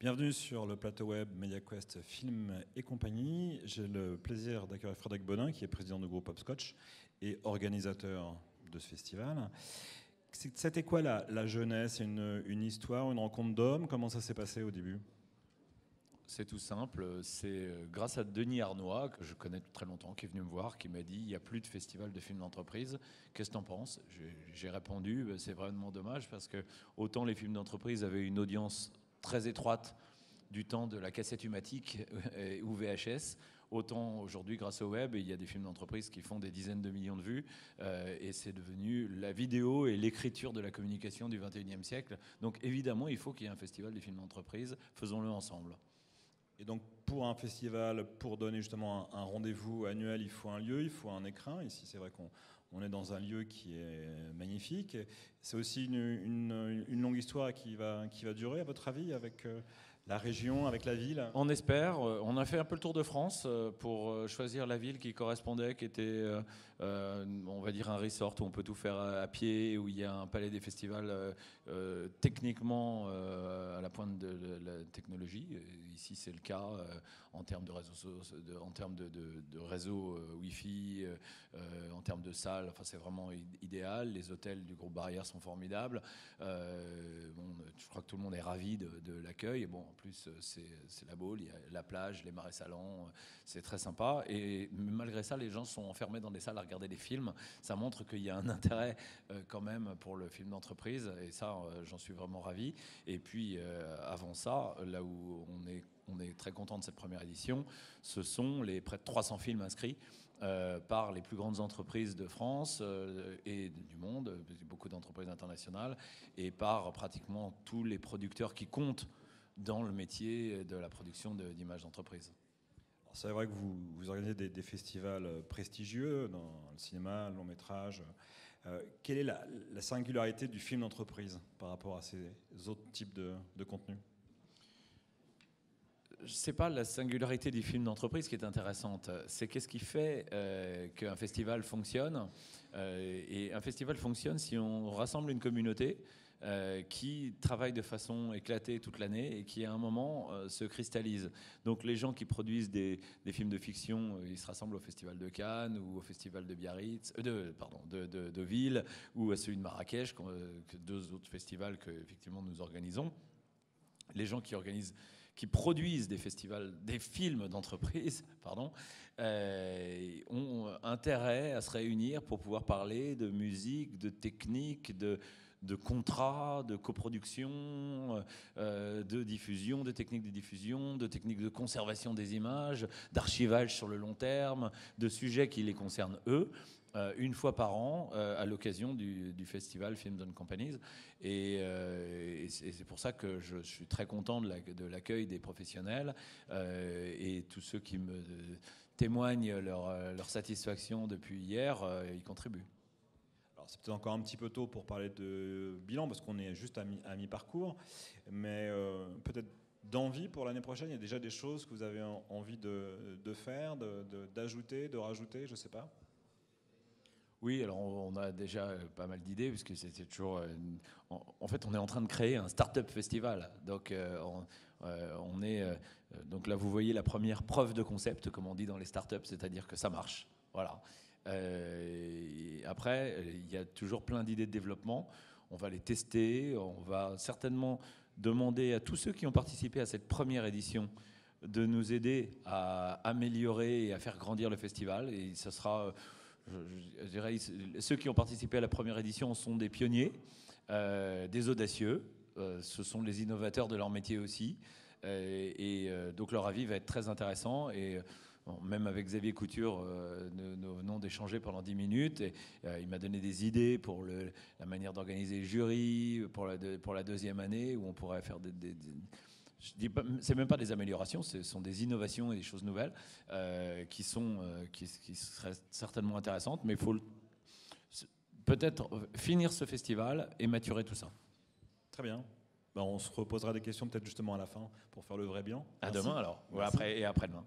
Bienvenue sur le plateau web MediaQuest Film et compagnie. J'ai le plaisir d'accueillir Frédéric Bodin, qui est président du groupe Hopscotch et organisateur de ce festival. C'était quoi la jeunesse? Une histoire, une rencontre d'hommes? Comment ça s'est passé au début? C'est tout simple, c'est grâce à Denis Arnois, que je connais depuis très longtemps, qui est venu me voir, qui m'a dit il n'y a plus de festival de films d'entreprise, qu'est-ce que tu en penses? J'ai répondu c'est vraiment dommage parce que autant les films d'entreprise avaient une audience très étroite du temps de la cassette humatique ou VHS, autant aujourd'hui grâce au web il y a des films d'entreprise qui font des dizaines de millions de vues et c'est devenu la vidéo et l'écriture de la communication du 21e siècle. Donc évidemment il faut qu'il y ait un festival des films d'entreprise, faisons-le ensemble. Et donc pour un festival, pour donner justement un rendez-vous annuel, il faut un lieu, il faut un écrin. Ici c'est vrai qu'on est dans un lieu qui est magnifique. C'est aussi une longue histoire qui va durer à votre avis avec la région, avec la ville? On espère. On a fait un peu le tour de France pour choisir la ville qui correspondait, qui était, on va dire, un resort où on peut tout faire à pied, où il y a un palais des festivals techniquement à la pointe de la technologie. Ici, c'est le cas en termes de réseau Wi-Fi, en termes de salles. Enfin, c'est vraiment idéal. Les hôtels du groupe Barrière sont formidables. Je crois que tout le monde est ravi de l'accueil. Bon, en plus, c'est la Baule, il y a la plage, les marais salants, c'est très sympa. Et malgré ça, les gens sont enfermés dans des salles à regarder des films. Ça montre qu'il y a un intérêt quand même pour le film d'entreprise. Et ça, j'en suis vraiment ravi. Et puis, avant ça, là où on est très content de cette première édition, ce sont les près de 300 films inscrits par les plus grandes entreprises de France et du monde, beaucoup d'entreprises internationales, et par pratiquement tous les producteurs qui comptent dans le métier de la production d'images d'entreprise. C'est vrai que vous organisez des festivals prestigieux dans le cinéma, le long métrage. Quelle est la singularité du film d'entreprise par rapport à ces autres types de contenus? C'est pas la singularité du film d'entreprise qui est intéressante, c'est qu'est-ce qui fait qu'un festival fonctionne. Et un festival fonctionne si on rassemble une communauté qui travaille de façon éclatée toute l'année et qui à un moment se cristallise. Donc les gens qui produisent des films de fiction, ils se rassemblent au Festival de Cannes ou au Festival de Biarritz, de Deauville, ou à celui de Marrakech, deux autres festivals que effectivement nous organisons. Les gens qui produisent des festivals, des films d'entreprise, ont intérêt à se réunir pour pouvoir parler de musique, de technique, de contrats, de coproduction, de diffusion, de techniques de conservation des images, d'archivage sur le long terme, de sujets qui les concernent eux, une fois par an, à l'occasion du festival Films and Companies. Et c'est pour ça que je suis très content de l'accueil des professionnels et tous ceux qui me témoignent leur satisfaction depuis hier, y contribuent. Alors c'est peut-être encore un petit peu tôt pour parler de bilan parce qu'on est juste à mi-parcours, mais peut-être d'envie pour l'année prochaine. Il y a déjà des choses que vous avez envie de faire, d'ajouter, de rajouter, je ne sais pas. Oui, alors on a déjà pas mal d'idées, puisque c'est toujours... En fait, on est en train de créer un start-up festival. Donc, donc là, vous voyez la première preuve de concept, comme on dit dans les start-up, c'est-à-dire que ça marche. Voilà. Et après, il y a toujours plein d'idées de développement. On va les tester. On va certainement demander à tous ceux qui ont participé à cette première édition de nous aider à améliorer et à faire grandir le festival. Et ça sera... Je dirais, ceux qui ont participé à la première édition sont des pionniers, des audacieux, ce sont les innovateurs de leur métier aussi, donc leur avis va être très intéressant. Et bon, même avec Xavier Couture, nous venons d'échanger pendant 10 minutes et il m'a donné des idées pour la manière d'organiser le jury pour la deuxième année, où on pourrait faire c'est même pas des améliorations, ce sont des innovations et des choses nouvelles qui seraient certainement intéressantes, mais il faut peut-être finir ce festival et maturer tout ça. Très bien. Ben, on se reposera des questions peut-être justement à la fin pour faire le vrai bilan. À Merci. demain alors, Merci. Et après-demain.